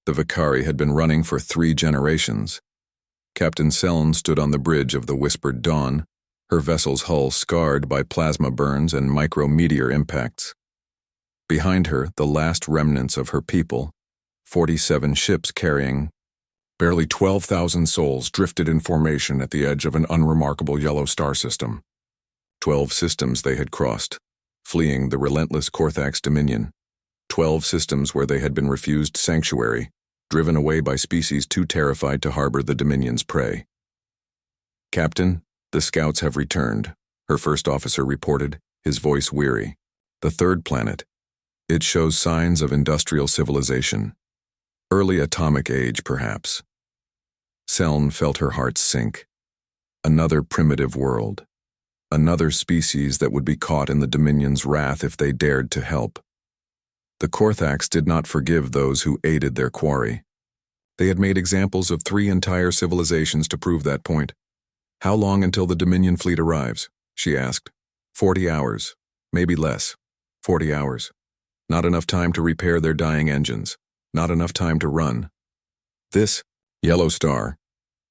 The Vicari had been running for 3 generations. Captain Seln stood on the bridge of the Whispered Dawn, her vessel's hull scarred by plasma burns and micrometeor impacts. Behind her, the last remnants of her people, 47 ships carrying barely 12,000 souls drifted in formation at the edge of an unremarkable yellow star system. 12 systems they had crossed, fleeing the relentless Korthax dominion. 12 systems where they had been refused sanctuary, driven away by species too terrified to harbor the Dominion's prey. "Captain, the scouts have returned," her first officer reported, his voice weary. "The 3rd planet. It shows signs of industrial civilization. Early atomic age, perhaps." Seln felt her heart sink. Another primitive world. Another species that would be caught in the Dominion's wrath if they dared to help. The Korthax did not forgive those who aided their quarry. They had made examples of 3 entire civilizations to prove that point. "How long until the Dominion fleet arrives?" she asked. 40 hours. Maybe less. 40 hours. Not enough time to repair their dying engines. Not enough time to run. This yellow star,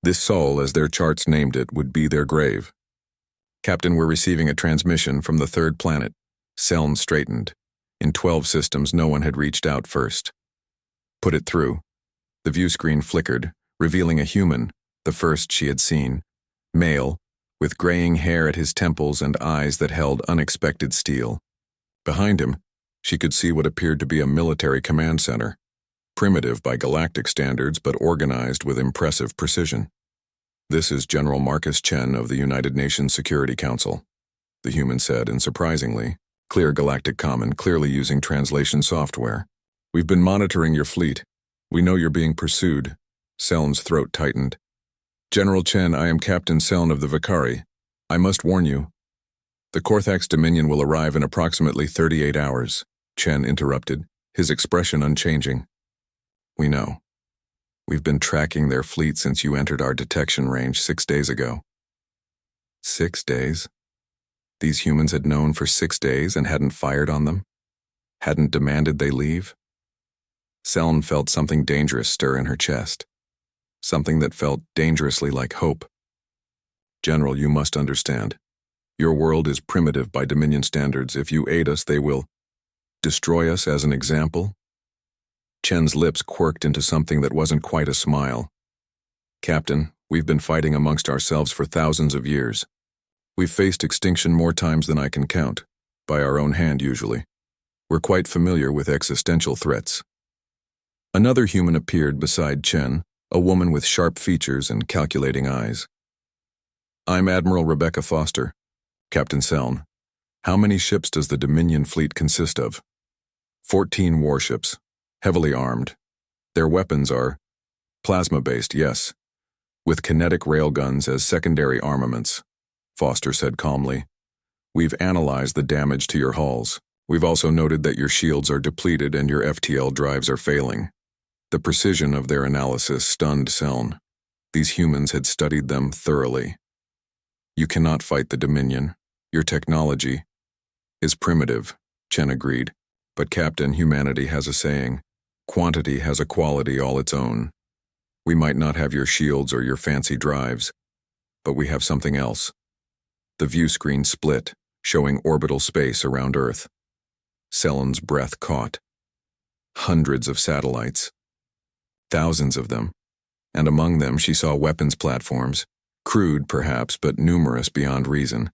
this Sol as their charts named it, would be their grave. "Captain, we're receiving a transmission from the 3rd planet." Seln straightened. In 12 systems, no one had reached out first. "Put it through." The view screen flickered, revealing a human, the first she had seen. Male, with graying hair at his temples and eyes that held unexpected steel. Behind him, she could see what appeared to be a military command center. Primitive by galactic standards, but organized with impressive precision. "This is General Marcus Chen of the United Nations Security Council," the human said, and surprisingly, clear galactic common, clearly using translation software. "We've been monitoring your fleet. We know you're being pursued." Seln's throat tightened. "General Chen, I am Captain Seln of the Vicari. I must warn you." "The Korthax Dominion will arrive in approximately 38 hours, Chen interrupted, his expression unchanging. "We know. We've been tracking their fleet since you entered our detection range 6 days ago." 6 days? These humans had known for 6 days and hadn't fired on them? Hadn't demanded they leave? Seln felt something dangerous stir in her chest. Something that felt dangerously like hope. "General, you must understand. Your world is primitive by Dominion standards. If you aid us, they will destroy us as an example." Chen's lips quirked into something that wasn't quite a smile. "Captain, we've been fighting amongst ourselves for thousands of years. We've faced extinction more times than I can count, by our own hand usually. We're quite familiar with existential threats." Another human appeared beside Chen, a woman with sharp features and calculating eyes. "I'm Admiral Rebecca Foster. Captain Seln, how many ships does the Dominion fleet consist of?" 14 warships, heavily armed. Their weapons are plasma-based, yes, with kinetic railguns as secondary armaments, Foster said calmly. "We've analyzed the damage to your hulls. We've also noted that your shields are depleted and your FTL drives are failing." The precision of their analysis stunned Seln. These humans had studied them thoroughly. "You cannot fight the Dominion. Your technology is primitive," Chen agreed. "But Captain, humanity has a saying. Quantity has a quality all its own. We might not have your shields or your fancy drives, but we have something else." The view screen split, showing orbital space around Earth. Seln's breath caught. Hundreds of satellites. Thousands of them. And among them she saw weapons platforms, crude perhaps, but numerous beyond reason.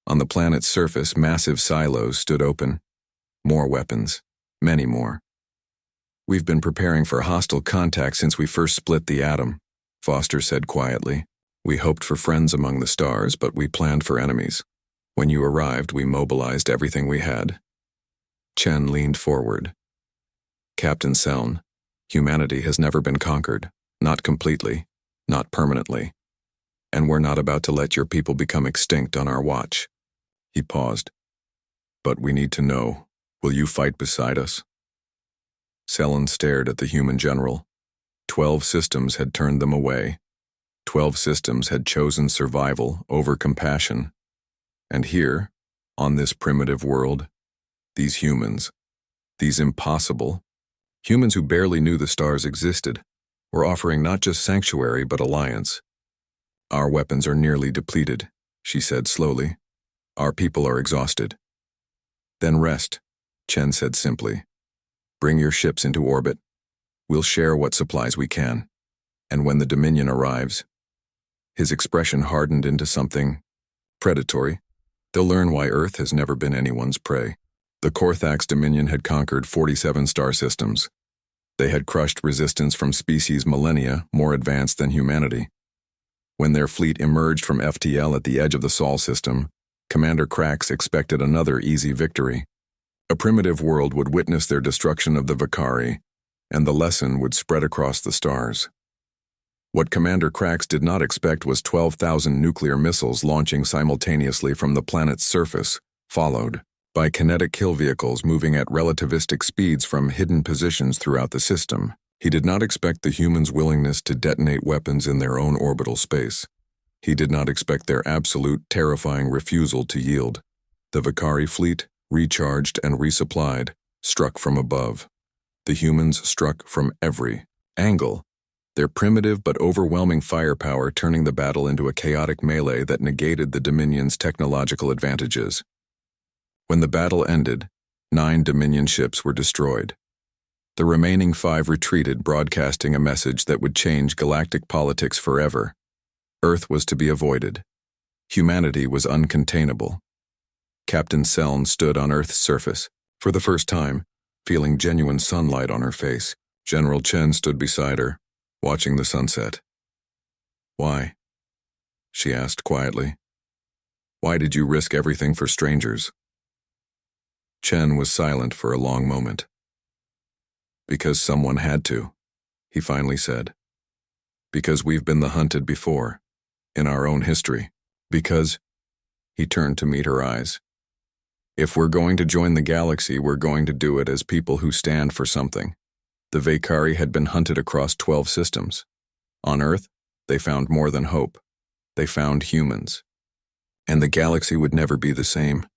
On the planet's surface, massive silos stood open. More weapons. Many more. "We've been preparing for hostile contact since we first split the atom," Foster said quietly. "We hoped for friends among the stars, but we planned for enemies. When you arrived, we mobilized everything we had." Chen leaned forward. "Captain Seln, humanity has never been conquered. Not completely. Not permanently. And we're not about to let your people become extinct on our watch." He paused. "But we need to know, will you fight beside us?" Seln stared at the human general. 12 systems had turned them away. 12 systems had chosen survival over compassion. And here, on this primitive world, these humans, these impossible, Humans who barely knew the stars existed were offering not just sanctuary but alliance. Our weapons are nearly depleted, she said slowly. Our people are exhausted. Then rest, Chen said simply. Bring your ships into orbit. We'll share what supplies we can. And when the Dominion arrives, his expression hardened into something predatory. They'll learn why Earth has never been anyone's prey. The Korthax Dominion had conquered 47 star systems. They had crushed resistance from species millennia more advanced than humanity. When their fleet emerged from FTL at the edge of the Sol system, Commander Krax expected another easy victory. A primitive world would witness their destruction of the Vakari, and the lesson would spread across the stars. What Commander Krax did not expect was 12,000 nuclear missiles launching simultaneously from the planet's surface, followed by kinetic kill vehicles moving at relativistic speeds from hidden positions throughout the system. He did not expect the humans' willingness to detonate weapons in their own orbital space. He did not expect their absolute, terrifying refusal to yield. The Vakari fleet, recharged and resupplied, struck from above. The humans struck from every angle, their primitive but overwhelming firepower turning the battle into a chaotic melee that negated the Dominion's technological advantages. When the battle ended, 9 Dominion ships were destroyed. The remaining 5 retreated, broadcasting a message that would change galactic politics forever. Earth was to be avoided. Humanity was uncontainable. Captain Seln stood on Earth's surface, for the first time, feeling genuine sunlight on her face. General Chen stood beside her, watching the sunset. "Why?" she asked quietly. "Why did you risk everything for strangers?" Chen was silent for a long moment. "Because someone had to," he finally said. "Because we've been the hunted before, in our own history. Because," he turned to meet her eyes, "if we're going to join the galaxy, we're going to do it as people who stand for something." The Vakari had been hunted across 12 systems. On Earth, they found more than hope. They found humans. And the galaxy would never be the same.